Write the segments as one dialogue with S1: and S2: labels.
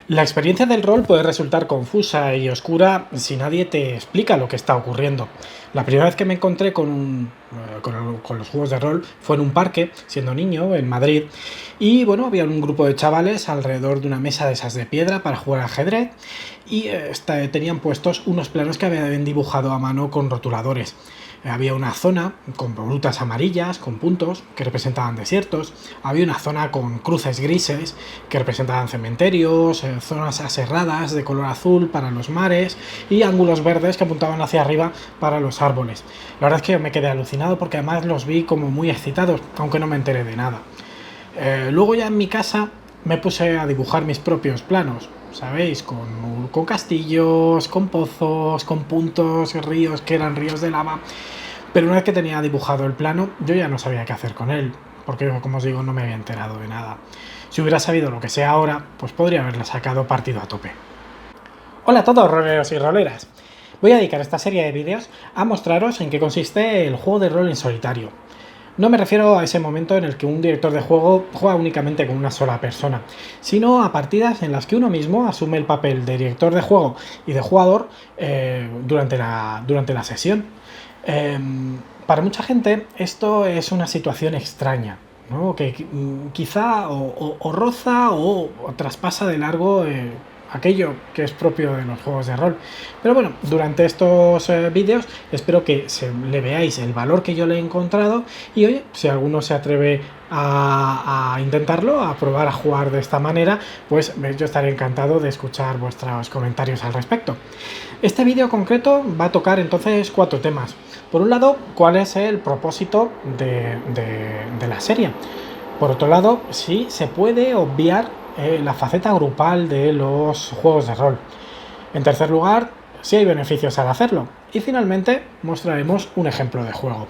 S1: La experiencia del rol puede resultar confusa y oscura si nadie te explica lo que está ocurriendo. La primera vez que me encontré con los juegos de rol fue en un parque, siendo niño, en Madrid, y bueno, había un grupo de chavales alrededor de una mesa de esas de piedra para jugar al ajedrez y tenían puestos unos planos que habían dibujado a mano con rotuladores. Había una zona con volutas amarillas, con puntos, que representaban desiertos. Había una zona con cruces grises, que representaban cementerios, zonas aserradas de color azul para los mares y ángulos verdes que apuntaban hacia arriba para los árboles. La verdad es que me quedé alucinado porque además los vi como muy excitados, aunque no me enteré de nada. Luego ya en mi casa me puse a dibujar mis propios planos, ¿sabéis? Con castillos, con pozos, con puntos, ríos que eran ríos de lava. Pero una vez que tenía dibujado el plano, yo ya no sabía qué hacer con él, porque como os digo, no me había enterado de nada. Si hubiera sabido lo que sé ahora, pues podría haberle sacado partido a tope. Hola a todos, roleros y roleras. Voy a dedicar esta serie de vídeos a mostraros en qué consiste el juego de rol en solitario. No me refiero a ese momento en el que un director de juego juega únicamente con una sola persona, sino a partidas en las que uno mismo asume el papel de director de juego y de jugador durante la sesión. Para mucha gente esto es una situación extraña, ¿no? Que quizá o roza o traspasa de largo aquello que es propio de los juegos de rol. Pero bueno, durante estos vídeos espero que le veáis el valor que yo le he encontrado y oye, si alguno se atreve a intentarlo, a probar a jugar de esta manera, pues yo estaré encantado de escuchar vuestros comentarios al respecto. Este vídeo concreto va a tocar entonces 4 temas. Por un lado, cuál es el propósito de la serie. Por otro lado, si se puede obviar la faceta grupal de los juegos de rol. En tercer lugar, si hay beneficios al hacerlo. Y finalmente, mostraremos un ejemplo de juego.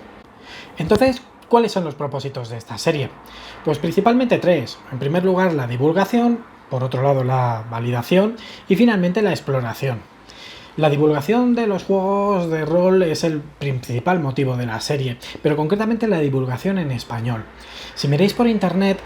S1: Entonces, ¿cuáles son los propósitos de esta serie? Pues principalmente 3. En primer lugar, la divulgación, por otro lado, la validación y finalmente la exploración. La divulgación de los juegos de rol es el principal motivo de la serie, pero concretamente la divulgación en español. Si miráis por internet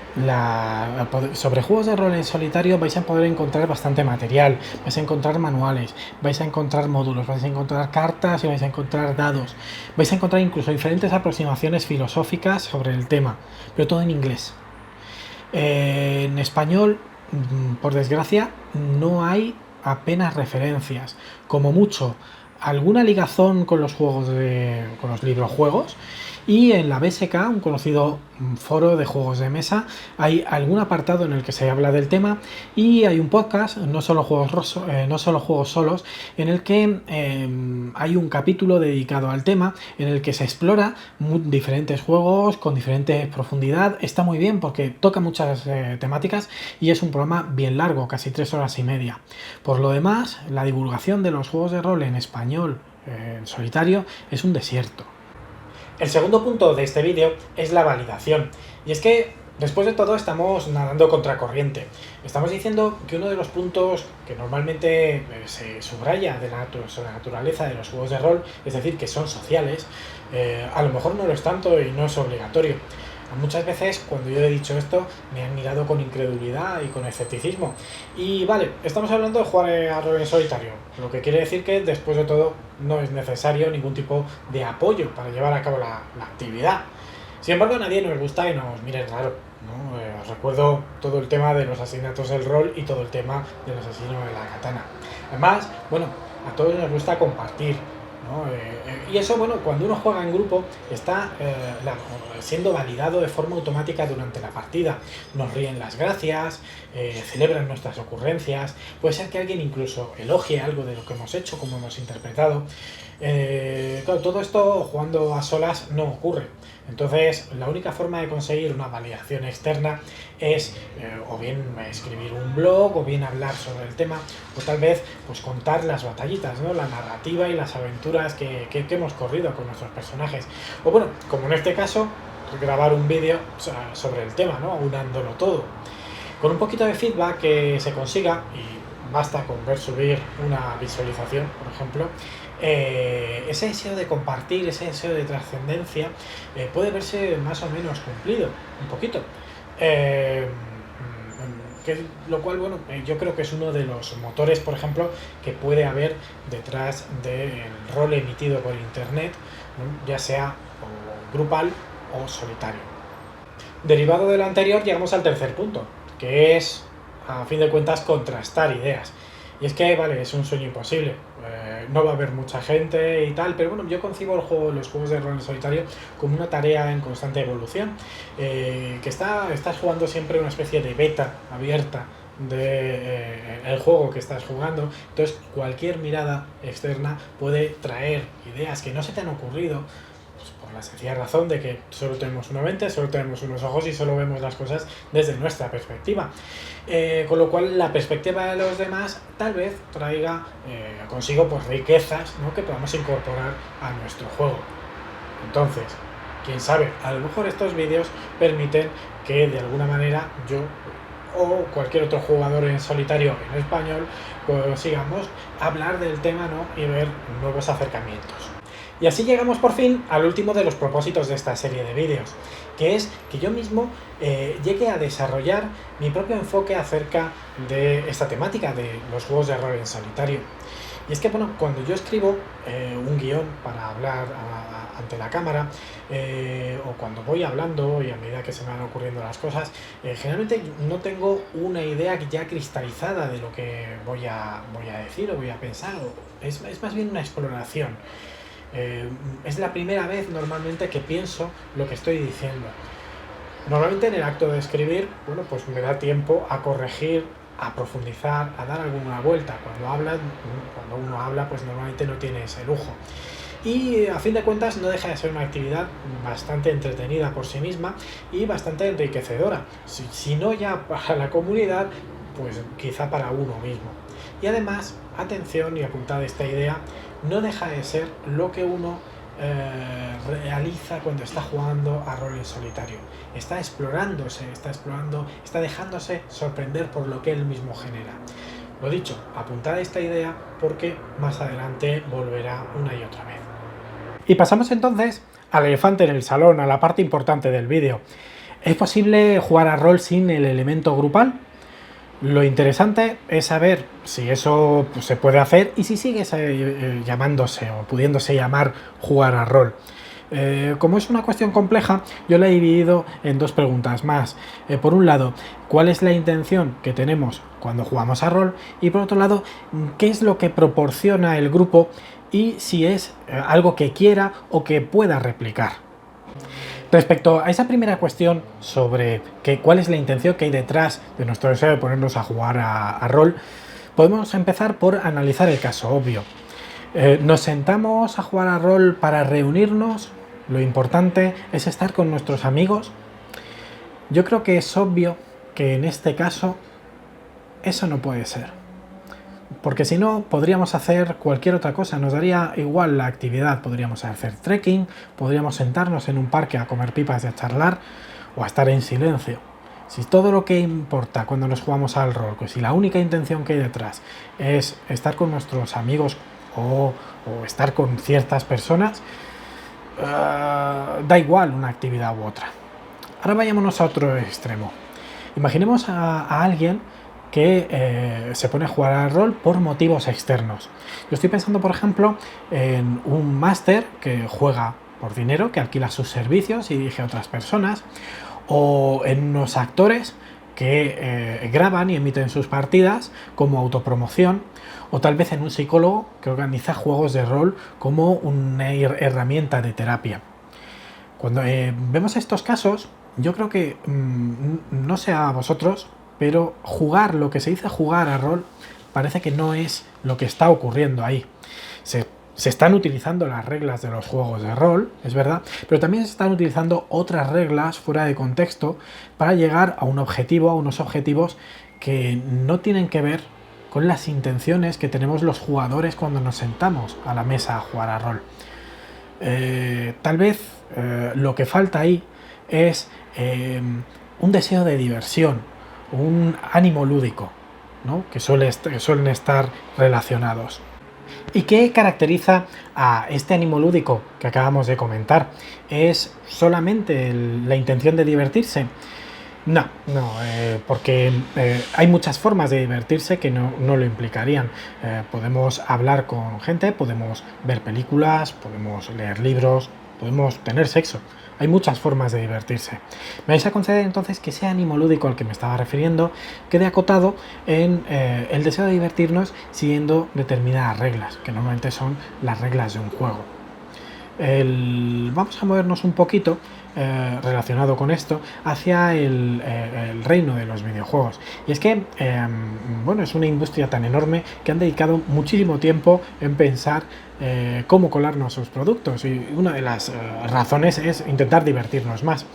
S1: sobre juegos de rol en solitario vais a poder encontrar bastante material, vais a encontrar manuales, vais a encontrar módulos, vais a encontrar cartas y vais a encontrar dados, vais a encontrar incluso diferentes aproximaciones filosóficas sobre el tema, pero todo en inglés. En español, por desgracia, no hay apenas referencias, como mucho alguna ligazón con los con los librojuegos, y en la BSK, un conocido foro de juegos de mesa, hay algún apartado en el que se habla del tema y hay un podcast, no solo juegos solos, en el que hay un capítulo dedicado al tema en el que se explora diferentes juegos con diferente profundidad. Está muy bien porque toca muchas temáticas y es un programa bien largo, casi 3 horas y media. Por lo demás, la divulgación de los juegos de rol en español en solitario es un desierto. El segundo punto de este vídeo es la validación. Y es que, después de todo, estamos nadando contracorriente. Estamos diciendo que uno de los puntos que normalmente se subraya sobre la naturaleza de los juegos de rol, es decir, que son sociales, a lo mejor no lo es tanto y no es obligatorio. Muchas veces cuando yo he dicho esto me han mirado con incredulidad y con escepticismo. Y vale, estamos hablando de jugar a rol en solitario, lo que quiere decir que después de todo no es necesario ningún tipo de apoyo para llevar a cabo la actividad. Sin embargo, a nadie nos gusta y nos miren raro, ¿no? Os recuerdo todo el tema de los asesinatos del rol y todo el tema del asesino de la katana. Además, bueno, a todos nos gusta compartir, ¿no? Y eso, bueno, cuando uno juega en grupo está siendo validado de forma automática durante la partida. Nos ríen las gracias, celebran nuestras ocurrencias, puede ser que alguien incluso elogie algo de lo que hemos hecho, como hemos interpretado. Claro, todo esto jugando a solas no ocurre. Entonces, la única forma de conseguir una validación externa es o bien escribir un blog, o bien hablar sobre el tema, o tal vez pues contar las batallitas, ¿no? La narrativa y las aventuras que hemos corrido con nuestros personajes. O bueno, como en este caso, grabar un vídeo sobre el tema, ¿no? Aunándolo todo. Con un poquito de feedback que se consiga, y basta con ver subir una visualización, por ejemplo, ese deseo de compartir, ese deseo de trascendencia puede verse más o menos cumplido, un poquito. lo cual, bueno, yo creo que es uno de los motores, por ejemplo, que puede haber detrás del rol emitido por internet, ¿no? Ya sea o grupal o solitario. Derivado de lo anterior, llegamos al tercer punto, que es, a fin de cuentas, contrastar ideas. Y es que, vale, es un sueño imposible. No va a haber mucha gente y tal, pero bueno, yo concibo los juegos de rol en solitario como una tarea en constante evolución. Que estás jugando siempre una especie de beta abierta de el juego que estás jugando. Entonces, cualquier mirada externa puede traer ideas que no se te han ocurrido, pues, por la sencilla razón de que solo tenemos una mente, solo tenemos unos ojos y solo vemos las cosas desde nuestra perspectiva. Con lo cual la perspectiva de los demás tal vez traiga consigo pues riquezas, ¿no? Que podamos incorporar a nuestro juego. Entonces, quién sabe, a lo mejor estos vídeos permiten que de alguna manera yo o cualquier otro jugador en solitario en español consigamos hablar del tema, ¿no? Y ver nuevos acercamientos. Y así llegamos por fin al último de los propósitos de esta serie de vídeos, que es que yo mismo llegue a desarrollar mi propio enfoque acerca de esta temática de los juegos de rol en solitario. Y es que, bueno, cuando yo escribo un guión para hablar ante la cámara, o cuando voy hablando y a medida que se me van ocurriendo las cosas, generalmente no tengo una idea ya cristalizada de lo que voy a decir o voy a pensar. Es más bien una exploración. Es la primera vez normalmente que pienso lo que estoy diciendo. Normalmente en el acto de escribir, bueno, pues me da tiempo a corregir, a profundizar, a dar alguna vuelta. Cuando uno habla, pues normalmente no tiene ese lujo. Y a fin de cuentas no deja de ser una actividad bastante entretenida por sí misma y bastante enriquecedora. Si no ya para la comunidad, pues quizá para uno mismo. Y además, atención y apuntad esta idea, no deja de ser lo que uno realiza cuando está jugando a rol en solitario. Está explorándose, está dejándose sorprender por lo que él mismo genera. Lo dicho, apuntad esta idea porque más adelante volverá una y otra vez. Y pasamos entonces al elefante en el salón, a la parte importante del vídeo. ¿Es posible jugar a rol sin el elemento grupal? Lo interesante es saber si eso pues, se puede hacer y si sigue llamándose o pudiéndose llamar jugar a rol. Como es una cuestión compleja, yo la he dividido en dos preguntas más. Por un lado, ¿cuál es la intención que tenemos cuando jugamos a rol? Y por otro lado, ¿qué es lo que proporciona el grupo y si es algo que quiera o que pueda replicar? Respecto a esa primera cuestión sobre cuál es la intención que hay detrás de nuestro deseo de ponernos a jugar a rol, podemos empezar por analizar el caso obvio. ¿Nos sentamos a jugar a rol para reunirnos? ¿Lo importante es estar con nuestros amigos? Yo creo que es obvio que en este caso eso no puede ser. Porque si no, podríamos hacer cualquier otra cosa, nos daría igual la actividad. Podríamos hacer trekking, podríamos sentarnos en un parque a comer pipas y a charlar, o a estar en silencio. Si todo lo que importa cuando nos jugamos al rol, pues si la única intención que hay detrás es estar con nuestros amigos o estar con ciertas personas, da igual una actividad u otra. Ahora vayámonos a otro extremo. Imaginemos a alguien que se pone a jugar al rol por motivos externos. Yo estoy pensando, por ejemplo, en un máster que juega por dinero, que alquila sus servicios y dirige a otras personas, o en unos actores que graban y emiten sus partidas como autopromoción, o tal vez en un psicólogo que organiza juegos de rol como una herramienta de terapia. Cuando vemos estos casos, yo creo que, no sé a vosotros, pero lo que se dice jugar a rol, parece que no es lo que está ocurriendo ahí. Se están utilizando las reglas de los juegos de rol, es verdad, pero también se están utilizando otras reglas fuera de contexto para llegar a unos objetivos que no tienen que ver con las intenciones que tenemos los jugadores cuando nos sentamos a la mesa a jugar a rol. Tal vez lo que falta ahí es un deseo de diversión, un ánimo lúdico, ¿no? que suelen estar relacionados. ¿Y qué caracteriza a este ánimo lúdico que acabamos de comentar? ¿Es solamente la intención de divertirse? No, porque hay muchas formas de divertirse que no lo implicarían. Podemos hablar con gente, podemos ver películas, podemos leer libros, podemos tener sexo. Hay muchas formas de divertirse. Me vais a conceder entonces que ese ánimo lúdico al que me estaba refiriendo quede acotado en el deseo de divertirnos siguiendo determinadas reglas, que normalmente son las reglas de un juego. Vamos a movernos un poquito relacionado con esto hacia el reino de los videojuegos. Y es que, bueno, es una industria tan enorme que han dedicado muchísimo tiempo en pensar cómo colarnos sus productos. Y una de las razones es intentar divertirnos más.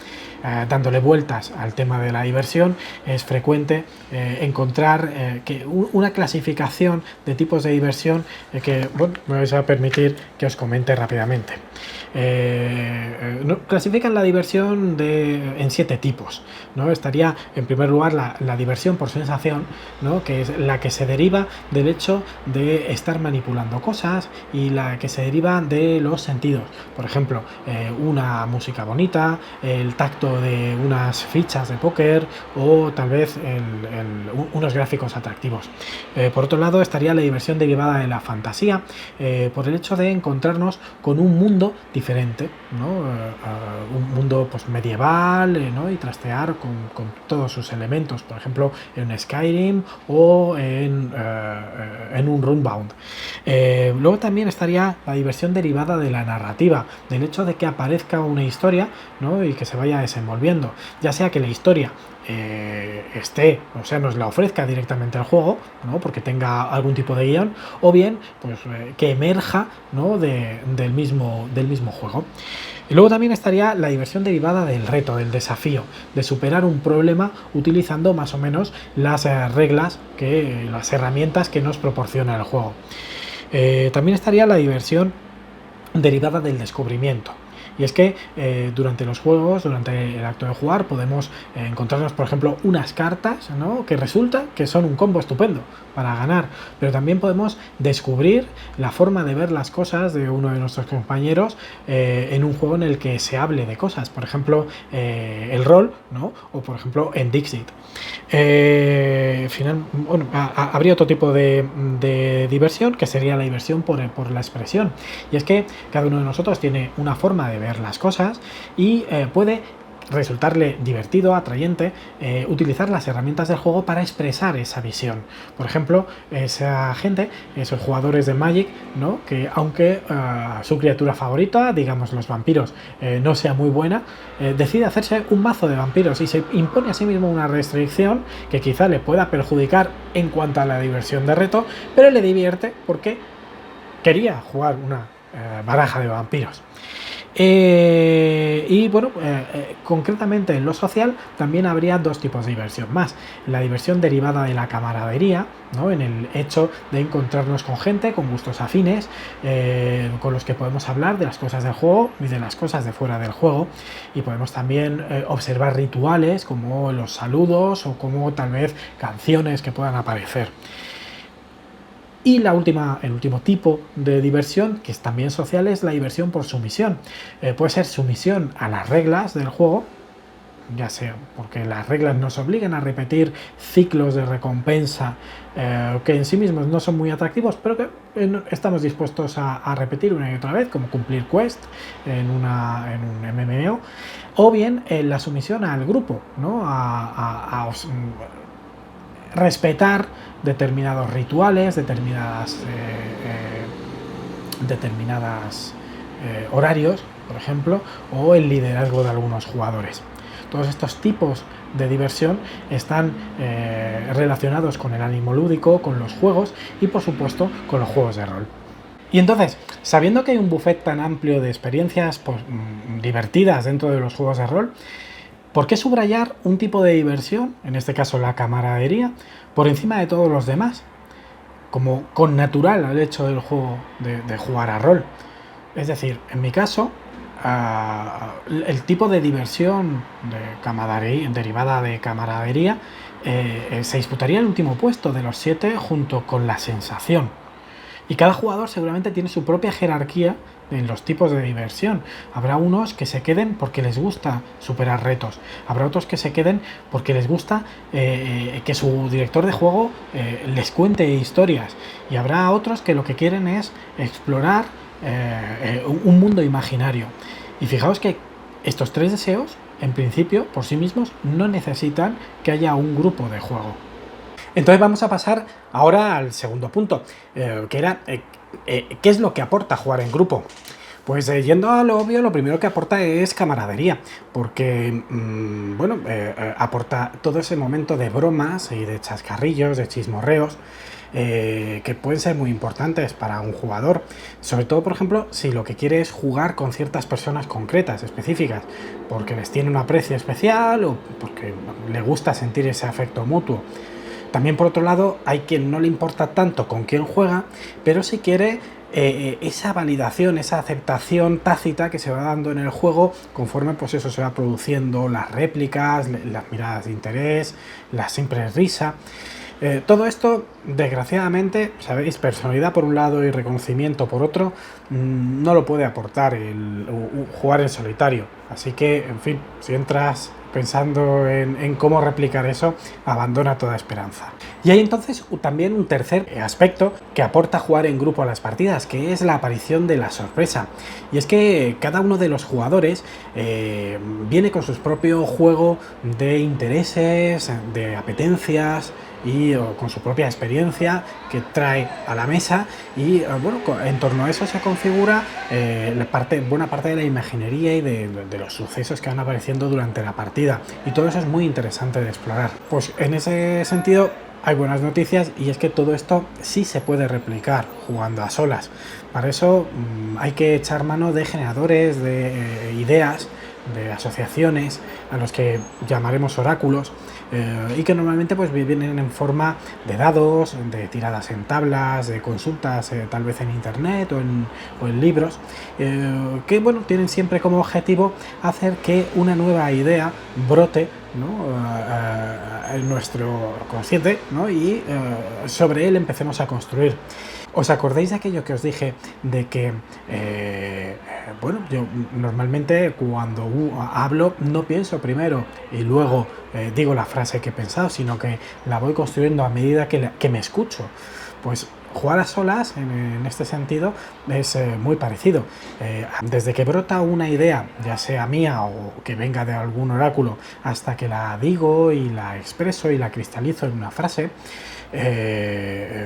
S1: Dándole vueltas al tema de la diversión, es frecuente encontrar que una clasificación de tipos de diversión que, bueno, me vais a permitir que os comente rápidamente. Clasifican la diversión en 7 tipos, ¿no? Estaría en primer lugar la diversión por sensación, ¿no? Que es la que se deriva del hecho de estar manipulando cosas y la que se deriva de los sentidos. Por ejemplo, una música bonita, el tacto de unas fichas de póker o tal vez unos gráficos atractivos. Por otro lado estaría la diversión derivada de la fantasía, por el hecho de encontrarnos con un mundo diferente, ¿no? Un mundo pues, medieval, ¿no? Y trastear con todos sus elementos, por ejemplo en Skyrim o en un Runebound. Luego también estaría la diversión derivada de la narrativa, del hecho de que aparezca una historia, ¿no? Y que se vaya desenvolviendo, ya sea que la historia nos la ofrezca directamente al juego, ¿no? Porque tenga algún tipo de guión, o bien pues, que emerja, ¿no? del mismo juego. Y luego también estaría la diversión derivada del reto, del desafío, de superar un problema utilizando más o menos las reglas, las herramientas que nos proporciona el juego. También estaría la diversión derivada del descubrimiento. Y es que durante los juegos, durante el acto de jugar, podemos encontrarnos, por ejemplo, unas cartas, ¿no? Que resulta que son un combo estupendo para ganar, pero también podemos descubrir la forma de ver las cosas de uno de nuestros compañeros en un juego en el que se hable de cosas, por ejemplo, el rol, ¿no? O por ejemplo en Dixit. Habría otro tipo de diversión, que sería la diversión por la expresión, y es que cada uno de nosotros tiene una forma de ver las cosas y puede resultarle divertido, atrayente, utilizar las herramientas del juego para expresar esa visión. Por ejemplo, esa gente, esos jugadores de Magic, ¿no? Que aunque su criatura favorita, digamos los vampiros, no sea muy buena, decide hacerse un mazo de vampiros y se impone a sí mismo una restricción que quizá le pueda perjudicar en cuanto a la diversión de reto, pero le divierte porque quería jugar una baraja de vampiros. Concretamente en lo social también habría 2 tipos de diversión más. La diversión derivada de la camaradería, ¿no? En el hecho de encontrarnos con gente con gustos afines, con los que podemos hablar de las cosas del juego y de las cosas de fuera del juego, y podemos también observar rituales como los saludos o como tal vez canciones que puedan aparecer. Y el último tipo de diversión, que es también social, es la diversión por sumisión. Puede ser sumisión a las reglas del juego, ya sea porque las reglas nos obligan a repetir ciclos de recompensa que en sí mismos no son muy atractivos, pero que estamos dispuestos a repetir una y otra vez, como cumplir quest en un MMO, o bien la sumisión al grupo, ¿no? A respetar determinados rituales, determinadas horarios, por ejemplo, o el liderazgo de algunos jugadores. Todos estos tipos de diversión están relacionados con el ánimo lúdico, con los juegos y, por supuesto, con los juegos de rol. Y entonces, sabiendo que hay un buffet tan amplio de experiencias divertidas dentro de los juegos de rol, ¿por qué subrayar un tipo de diversión, en este caso la camaradería, por encima de todos los demás? Como con natural al hecho del juego de jugar a rol. Es decir, en mi caso, el tipo de diversión derivada de camaradería se disputaría el último puesto de los 7 junto con la sensación. Y cada jugador seguramente tiene su propia jerarquía en los tipos de diversión. Habrá unos que se queden porque les gusta superar retos. Habrá otros que se queden porque les gusta que su director de juego les cuente historias. Y habrá otros que lo que quieren es explorar un mundo imaginario. Y fijaos que estos tres deseos, en principio, por sí mismos, no necesitan que haya un grupo de juego. Entonces vamos a pasar ahora al segundo punto, que era ¿qué es lo que aporta jugar en grupo? Pues yendo a lo obvio, lo primero que aporta es camaradería, porque aporta todo ese momento de bromas y de chascarrillos, de chismorreos, que pueden ser muy importantes para un jugador, sobre todo, por ejemplo, si lo que quiere es jugar con ciertas personas concretas, específicas, porque les tiene un aprecio especial o porque le gusta sentir ese afecto mutuo. También, por otro lado, hay quien no le importa tanto con quién juega, pero sí quiere esa validación, esa aceptación tácita que se va dando en el juego conforme pues eso se va produciendo, las réplicas, las miradas de interés, la simple risa. Todo esto, desgraciadamente, sabéis, personalidad por un lado y reconocimiento por otro, no lo puede aportar el jugar en solitario. Así que, en fin, si entras pensando en cómo replicar eso, abandona toda esperanza. Y hay entonces también un tercer aspecto que aporta jugar en grupo a las partidas, que es la aparición de la sorpresa. Y es que cada uno de los jugadores viene con su propio juego de intereses, de apetencias, y con su propia experiencia que trae a la mesa y en torno a eso se configura buena parte de la imaginería y de los sucesos que van apareciendo durante la partida, y todo eso es muy interesante de explorar. Pues en ese sentido hay buenas noticias, y es que todo esto sí se puede replicar jugando a solas. Para eso hay que echar mano de generadores, de ideas, de asociaciones a los que llamaremos oráculos, y que normalmente pues vienen en forma de dados, de tiradas en tablas, de consultas tal vez en internet o en libros, que tienen siempre como objetivo hacer que una nueva idea brote, ¿no? En nuestro consciente, ¿no? Y sobre él empecemos a construir. ¿Os acordáis de aquello que os dije de que yo normalmente cuando hablo no pienso primero y luego digo la frase que he pensado, sino que la voy construyendo a medida que me escucho? Pues jugar a solas en este sentido es muy parecido. Desde que brota una idea, ya sea mía o que venga de algún oráculo, hasta que la digo y la expreso y la cristalizo en una frase,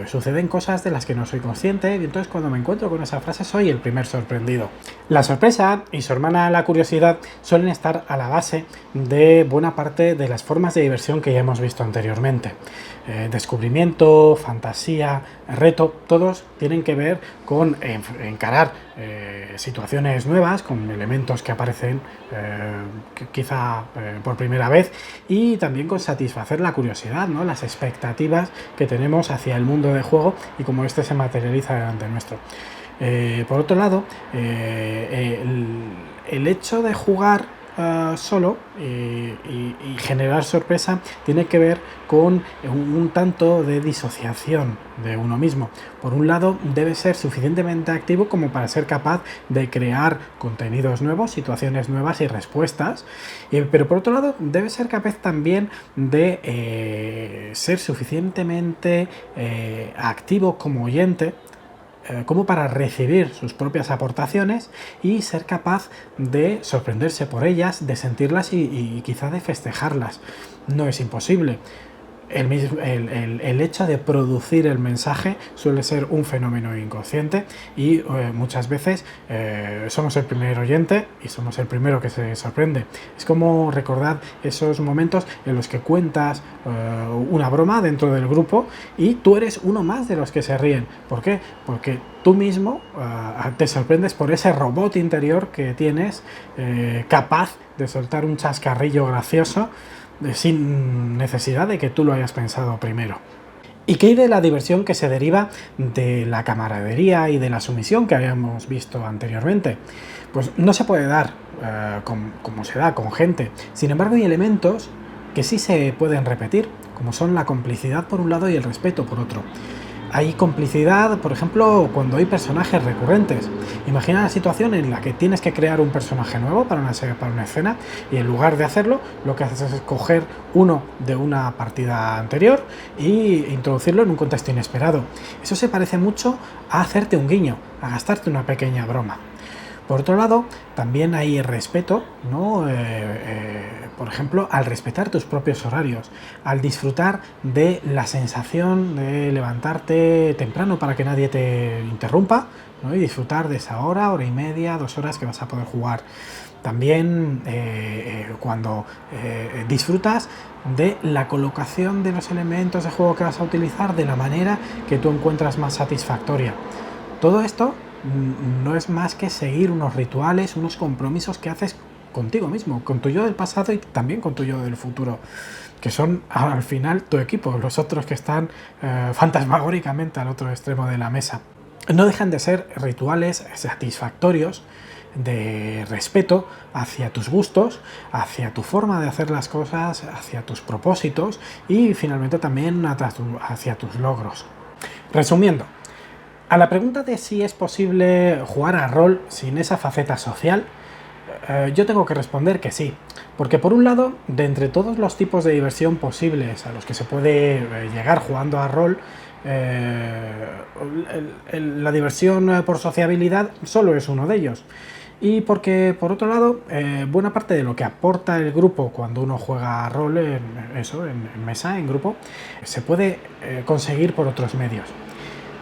S1: suceden cosas de las que no soy consciente, y entonces cuando me encuentro con esa frase soy el primer sorprendido. La sorpresa y su hermana la curiosidad suelen estar a la base de buena parte de las formas de diversión que ya hemos visto anteriormente. Descubrimiento, fantasía, reto, todos tienen que ver con encarar situaciones nuevas, con elementos que aparecen quizá por primera vez, y también con satisfacer la curiosidad, ¿no? Las expectativas que tenemos hacia el mundo de juego y cómo este se materializa delante nuestro. Por otro lado, el hecho de jugar solo y generar sorpresa tiene que ver con un tanto de disociación de uno mismo. Por un lado, debe ser suficientemente activo como para ser capaz de crear contenidos nuevos, situaciones nuevas y respuestas, pero por otro lado debe ser capaz también de ser suficientemente activo como oyente, como para recibir sus propias aportaciones y ser capaz de sorprenderse por ellas, de sentirlas y quizá de festejarlas. No es imposible. El hecho de producir el mensaje suele ser un fenómeno inconsciente, y muchas veces somos el primer oyente y somos el primero que se sorprende. Es como recordar esos momentos en los que cuentas una broma dentro del grupo y tú eres uno más de los que se ríen. ¿Por qué? Porque tú mismo te sorprendes por ese robot interior que tienes, capaz de soltar un chascarrillo gracioso sin necesidad de que tú lo hayas pensado primero. ¿Y qué hay de la diversión que se deriva de la camaradería y de la sumisión que habíamos visto anteriormente? Pues no se puede dar como se da con gente. Sin embargo, hay elementos que sí se pueden repetir, como son la complicidad por un lado y el respeto por otro. Hay complicidad, por ejemplo, cuando hay personajes recurrentes. Imagina la situación en la que tienes que crear un personaje nuevo para una escena y en lugar de hacerlo, lo que haces es coger uno de una partida anterior y introducirlo en un contexto inesperado. Eso se parece mucho a hacerte un guiño, a gastarte una pequeña broma. Por otro lado, también hay respeto, ¿no? Por ejemplo, al respetar tus propios horarios, al disfrutar de la sensación de levantarte temprano para que nadie te interrumpa, ¿no? Y disfrutar de esa hora y media, 2 horas que vas a poder jugar. También cuando disfrutas de la colocación de los elementos de juego que vas a utilizar de la manera que tú encuentras más satisfactoria. Todo esto no es más que seguir unos rituales, unos compromisos que haces contigo mismo, con tu yo del pasado y también con tu yo del futuro, que son al final tu equipo, los otros que están fantasmagóricamente al otro extremo de la mesa. No dejan de ser rituales satisfactorios de respeto hacia tus gustos, hacia tu forma de hacer las cosas, hacia tus propósitos y finalmente también hacia tus logros. Resumiendo, a la pregunta de si es posible jugar a rol sin esa faceta social, yo tengo que responder que sí. Porque por un lado, de entre todos los tipos de diversión posibles a los que se puede llegar jugando a rol, la diversión por sociabilidad solo es uno de ellos. Y porque, por otro lado, buena parte de lo que aporta el grupo cuando uno juega a rol en mesa, en grupo, se puede conseguir por otros medios.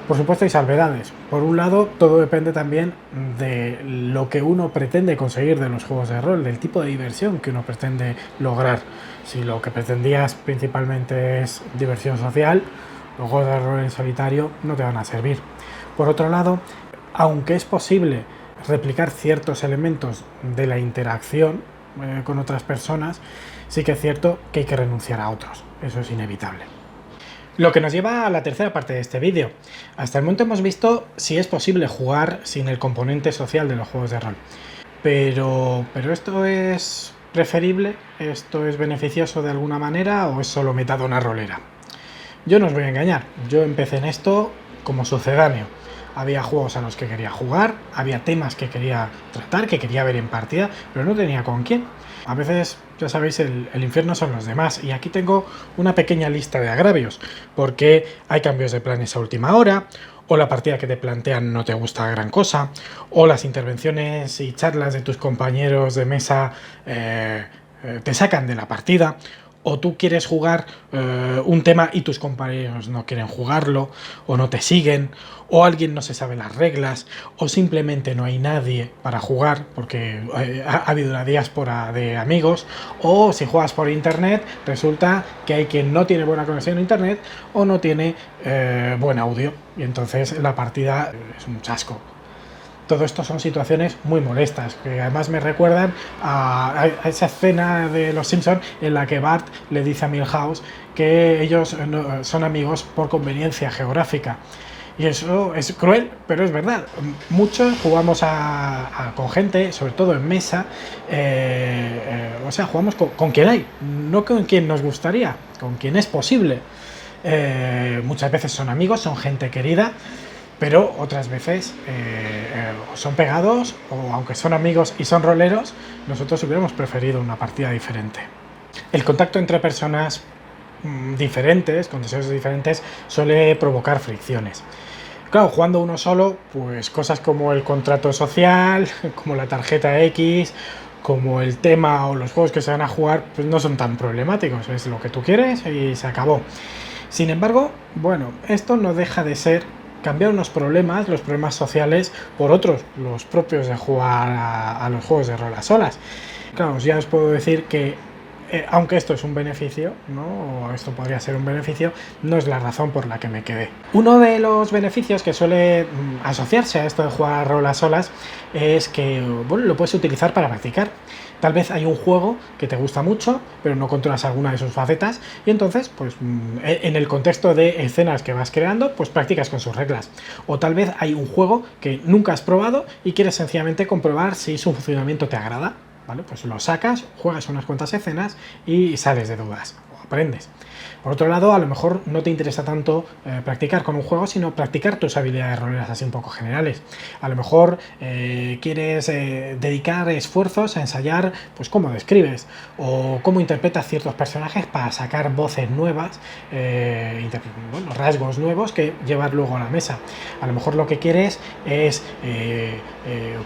S1: Por supuesto hay salvedades. Por un lado, todo depende también de lo que uno pretende conseguir de los juegos de rol, del tipo de diversión que uno pretende lograr. Si lo que pretendías principalmente es diversión social, los juegos de rol en solitario no te van a servir. Por otro lado, aunque es posible replicar ciertos elementos de la interacción con otras personas, sí que es cierto que hay que renunciar a otros. Eso es inevitable. Lo que nos lleva a la tercera parte de este vídeo. Hasta el momento hemos visto si es posible jugar sin el componente social de los juegos de rol. Pero ¿esto es preferible? ¿Esto es beneficioso de alguna manera o es solo metadona rolera? Yo no os voy a engañar, yo empecé en esto como sucedáneo. Había juegos a los que quería jugar, había temas que quería tratar, que quería ver en partida, pero no tenía con quién. A veces, ya sabéis, el infierno son los demás, y aquí tengo una pequeña lista de agravios, porque hay cambios de planes a última hora, o la partida que te plantean no te gusta gran cosa, o las intervenciones y charlas de tus compañeros de mesa te sacan de la partida, o tú quieres jugar un tema y tus compañeros no quieren jugarlo, o no te siguen, o alguien no se sabe las reglas, o simplemente no hay nadie para jugar porque ha habido una diáspora de amigos, o si juegas por internet resulta que hay quien no tiene buena conexión a internet o no tiene buen audio y entonces la partida es un chasco. Todo esto son situaciones muy molestas, que además me recuerdan a esa escena de Los Simpson en la que Bart le dice a Milhouse que ellos son amigos por conveniencia geográfica. Y eso es cruel, pero es verdad. Muchos jugamos con gente, sobre todo en mesa, o sea, jugamos con quien hay, no con quien nos gustaría, con quien es posible. Muchas veces son amigos, son gente querida, pero otras veces son pegados, o aunque son amigos y son roleros, nosotros hubiéramos preferido una partida diferente. El contacto entre personas diferentes, con deseos diferentes, suele provocar fricciones. Claro, jugando uno solo, pues cosas como el contrato social, como la tarjeta X, como el tema o los juegos que se van a jugar, pues no son tan problemáticos, es lo que tú quieres y se acabó. Sin embargo, bueno, esto no deja de ser cambiar unos problemas, los problemas sociales, por otros, los propios de jugar a los juegos de rol a solas. Claro, ya os puedo decir que aunque esto es un beneficio, ¿no? O esto podría ser un beneficio, no es la razón por la que me quedé. Uno de los beneficios que suele asociarse a esto de jugar a rol a solas es que, bueno, lo puedes utilizar para practicar. Tal vez hay un juego que te gusta mucho, pero no controlas alguna de sus facetas, y entonces, pues, en el contexto de escenas que vas creando, pues practicas con sus reglas. O tal vez hay un juego que nunca has probado y quieres sencillamente comprobar si su funcionamiento te agrada. ¿Vale? Pues lo sacas, juegas unas cuantas escenas y sales de dudas. aprendes. Por otro lado, a lo mejor no te interesa tanto practicar con un juego, sino practicar tus habilidades roleras así un poco generales. A lo mejor quieres dedicar esfuerzos a ensayar pues cómo describes o cómo interpretas ciertos personajes para sacar voces nuevas, rasgos nuevos que llevar luego a la mesa. A lo mejor lo que quieres es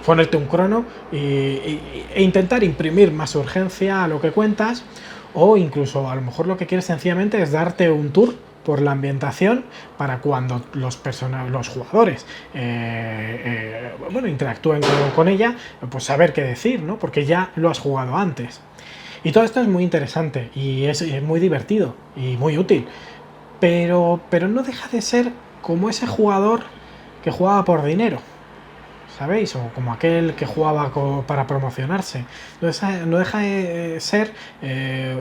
S1: ponerte un crono e intentar imprimir más urgencia a lo que cuentas, o incluso a lo mejor lo que quieres sencillamente es darte un tour por la ambientación para cuando los jugadores interactúen con ella, pues saber qué decir, ¿no? Porque ya lo has jugado antes. Y todo esto es muy interesante y es muy divertido y muy útil, pero no deja de ser como ese jugador que jugaba por dinero, ¿sabéis? O como aquel que jugaba para promocionarse. No deja de ser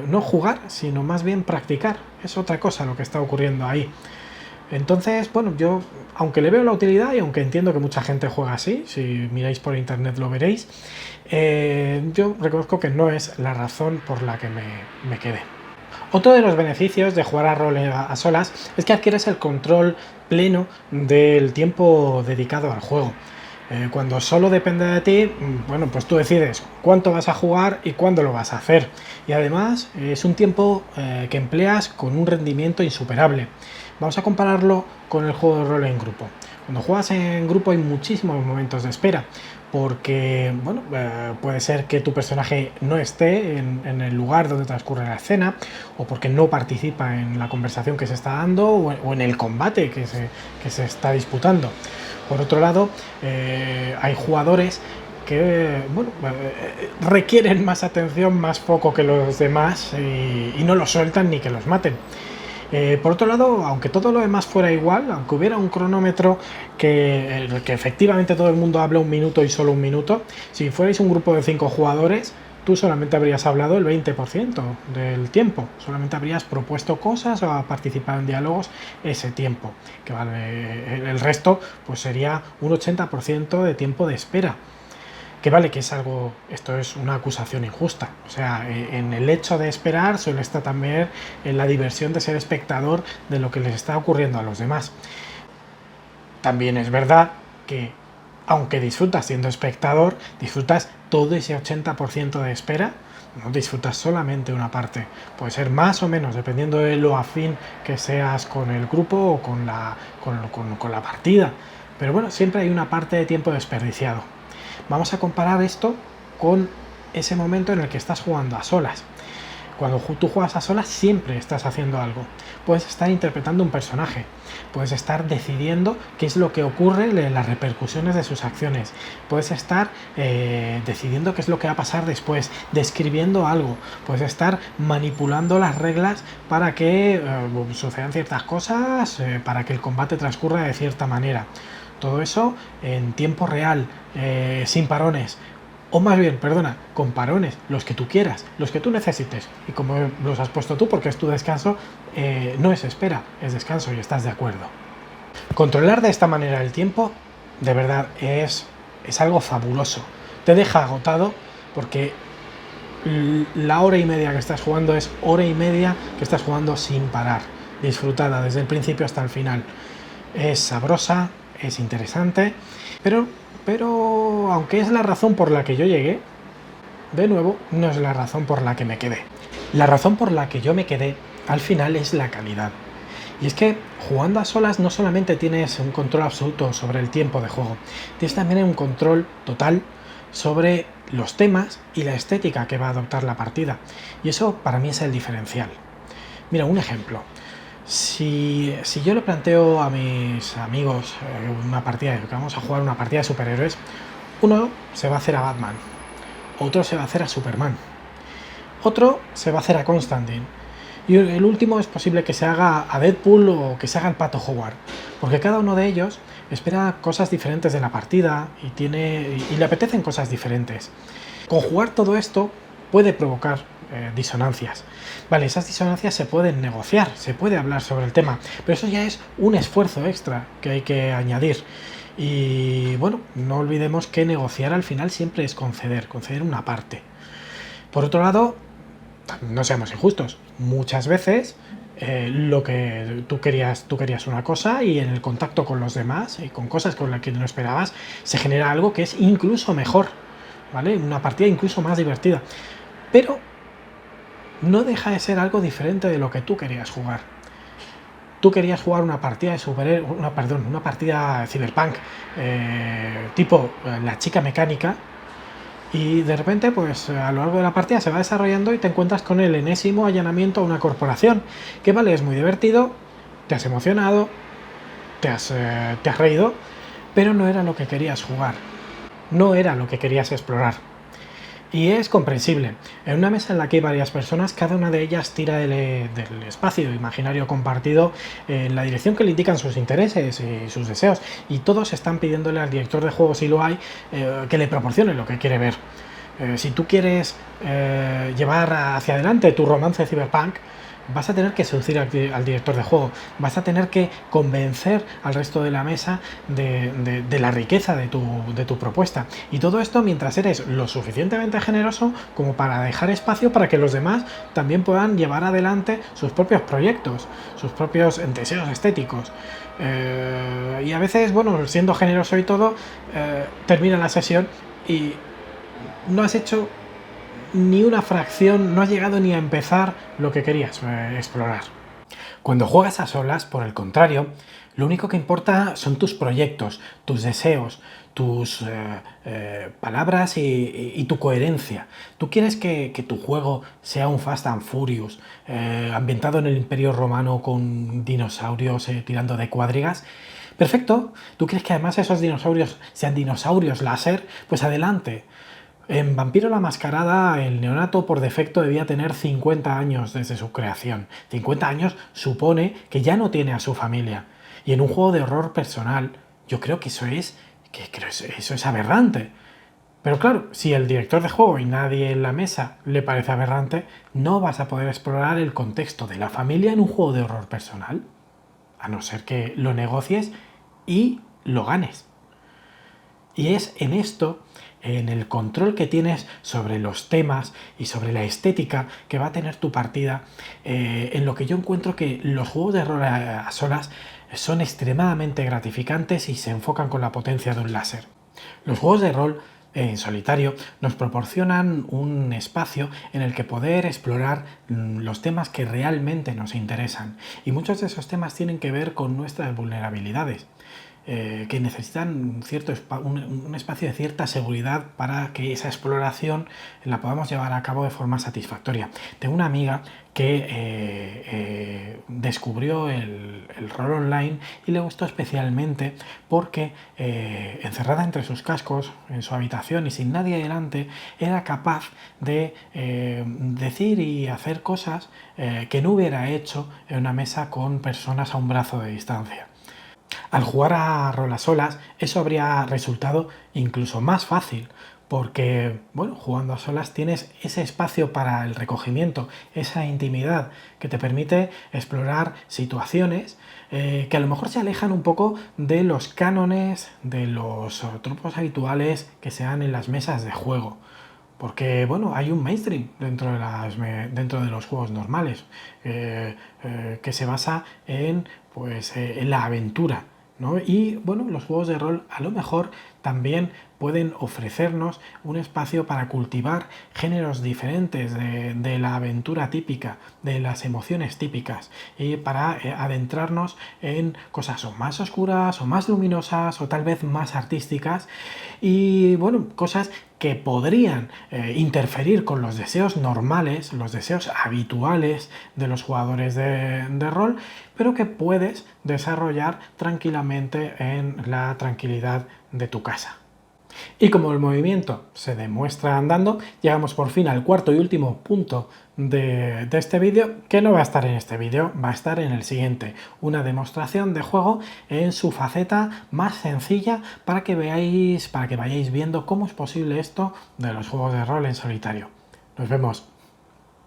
S1: no jugar, sino más bien practicar. Es otra cosa lo que está ocurriendo ahí. Entonces, bueno, yo, aunque le veo la utilidad y aunque entiendo que mucha gente juega así, si miráis por internet lo veréis, yo reconozco que no es la razón por la que me quedé. Otro de los beneficios de jugar a rol a solas es que adquieres el control pleno del tiempo dedicado al juego. Cuando solo depende de ti, bueno, pues tú decides cuánto vas a jugar y cuándo lo vas a hacer. Y además es un tiempo que empleas con un rendimiento insuperable. Vamos a compararlo con el juego de rol en grupo. Cuando juegas en grupo hay muchísimos momentos de espera, porque bueno, puede ser que tu personaje no esté en el lugar donde transcurre la escena, o porque no participa en la conversación que se está dando o en el combate que se está disputando. Por otro lado, hay jugadores que requieren más atención, más foco que los demás y no los sueltan ni que los maten. Por otro lado, aunque todo lo demás fuera igual, aunque hubiera un cronómetro que efectivamente todo el mundo habla un minuto y solo un minuto, si fuerais un grupo de 5 jugadores, tú solamente habrías hablado el 20% del tiempo, solamente habrías propuesto cosas o participado en diálogos ese tiempo, que vale, el resto pues sería un 80% de tiempo de espera. Que vale, que es algo, esto es una acusación injusta, o sea, en el hecho de esperar solo está también en la diversión de ser espectador de lo que les está ocurriendo a los demás. También es verdad que aunque disfrutas siendo espectador, disfrutas todo ese 80% de espera, no disfrutas solamente una parte. Puede ser más o menos, dependiendo de lo afín que seas con el grupo o con la partida. Pero bueno, siempre hay una parte de tiempo desperdiciado. Vamos a comparar esto con ese momento en el que estás jugando a solas. Cuando tú juegas a solas siempre estás haciendo algo. Puedes estar interpretando un personaje, puedes estar decidiendo qué es lo que ocurre, las repercusiones de sus acciones, puedes estar decidiendo qué es lo que va a pasar después, describiendo algo, puedes estar manipulando las reglas para que sucedan ciertas cosas, para que el combate transcurra de cierta manera. Todo eso en tiempo real, sin parones. O más bien, perdona, con parones, los que tú quieras, los que tú necesites. Y como los has puesto tú porque es tu descanso, no es espera, es descanso y estás de acuerdo. Controlar de esta manera el tiempo, de verdad, es algo fabuloso. Te deja agotado porque la hora y media que estás jugando es hora y media que estás jugando sin parar, disfrutada desde el principio hasta el final. Es sabrosa, es interesante, pero aunque es la razón por la que yo llegué, de nuevo, no es la razón por la que me quedé. La razón por la que yo me quedé, al final, es la calidad. Y es que jugando a solas no solamente tienes un control absoluto sobre el tiempo de juego, tienes también un control total sobre los temas y la estética que va a adoptar la partida. Y eso para mí es el diferencial. Mira, un ejemplo. Si yo le planteo a mis amigos una partida, que vamos a jugar una partida de superhéroes, uno se va a hacer a Batman, otro se va a hacer a Superman, otro se va a hacer a Constantine, y el último es posible que se haga a Deadpool o que se haga el Pato Howard, porque cada uno de ellos espera cosas diferentes de la partida y le apetecen cosas diferentes. Conjugar todo esto puede provocar disonancias. Vale, esas disonancias se pueden negociar, se puede hablar sobre el tema, pero eso ya es un esfuerzo extra que hay que añadir. Y bueno, no olvidemos que negociar al final siempre es conceder una parte. Por otro lado, no seamos injustos, muchas veces lo que tú querías una cosa y en el contacto con los demás y con cosas con las que no esperabas se genera algo que es incluso mejor, ¿vale? Una partida incluso más divertida. Pero no deja de ser algo diferente de lo que tú querías jugar. Tú querías jugar una partida de una partida de Cyberpunk tipo la chica mecánica, y de repente, pues a lo largo de la partida se va desarrollando y te encuentras con el enésimo allanamiento a una corporación. Que vale, es muy divertido, te has emocionado, te has reído, pero no era lo que querías jugar. No era lo que querías explorar. Y es comprensible. En una mesa en la que hay varias personas, cada una de ellas tira del espacio imaginario compartido en la dirección que le indican sus intereses y sus deseos. Y todos están pidiéndole al director de juego, si lo hay, que le proporcione lo que quiere ver. Si tú quieres llevar hacia adelante tu romance Cyberpunk, vas a tener que seducir al director de juego, vas a tener que convencer al resto de la mesa de la riqueza de tu propuesta. Y todo esto mientras eres lo suficientemente generoso como para dejar espacio para que los demás también puedan llevar adelante sus propios proyectos, sus propios deseos estéticos. Y a veces, bueno, siendo generoso y todo, termina la sesión y no has hecho ni una fracción, no has llegado ni a empezar lo que querías explorar. Cuando juegas a solas, por el contrario, lo único que importa son tus proyectos, tus deseos, tus palabras y tu coherencia. ¿Tú quieres que tu juego sea un Fast and Furious ambientado en el Imperio Romano con dinosaurios tirando de cuadrigas? Perfecto. ¿Tú quieres que además esos dinosaurios sean dinosaurios láser? Pues adelante. En Vampiro la Mascarada, el neonato por defecto debía tener 50 años desde su creación. 50 años supone que ya no tiene a su familia. Y en un juego de horror personal, yo creo que eso es aberrante. Pero claro, si el director de juego y nadie en la mesa le parece aberrante, no vas a poder explorar el contexto de la familia en un juego de horror personal. A no ser que lo negocies y lo ganes. Y es en esto, en el control que tienes sobre los temas y sobre la estética que va a tener tu partida, en lo que yo encuentro que los juegos de rol a solas son extremadamente gratificantes y se enfocan con la potencia de un láser. Los juegos de rol en solitario nos proporcionan un espacio en el que poder explorar los temas que realmente nos interesan, y muchos de esos temas tienen que ver con nuestras vulnerabilidades. Que necesitan un espacio de cierta seguridad para que esa exploración la podamos llevar a cabo de forma satisfactoria. Tengo una amiga que descubrió el rol online y le gustó especialmente porque encerrada entre sus cascos en su habitación y sin nadie delante, era capaz de decir y hacer cosas que no hubiera hecho en una mesa con personas a un brazo de distancia. Al jugar a rol a solas, eso habría resultado incluso más fácil, porque, bueno, jugando a solas tienes ese espacio para el recogimiento, esa intimidad que te permite explorar situaciones que a lo mejor se alejan un poco de los cánones, de los tropos habituales que se dan en las mesas de juego. Porque, bueno, hay un mainstream dentro de los juegos normales que se basa en la aventura, ¿no? Y, bueno, los juegos de rol a lo mejor también pueden ofrecernos un espacio para cultivar géneros diferentes de la aventura típica, de las emociones típicas, y para adentrarnos en cosas o más oscuras o más luminosas o tal vez más artísticas, y, bueno, cosas que podrían interferir con los deseos normales, los deseos habituales de los jugadores de rol, pero que puedes desarrollar tranquilamente en la tranquilidad de tu casa. Y como el movimiento se demuestra andando, llegamos por fin al cuarto y último punto de este vídeo, que no va a estar en este vídeo, va a estar en el siguiente. Una demostración de juego en su faceta más sencilla para que vayáis viendo cómo es posible esto de los juegos de rol en solitario. Nos vemos.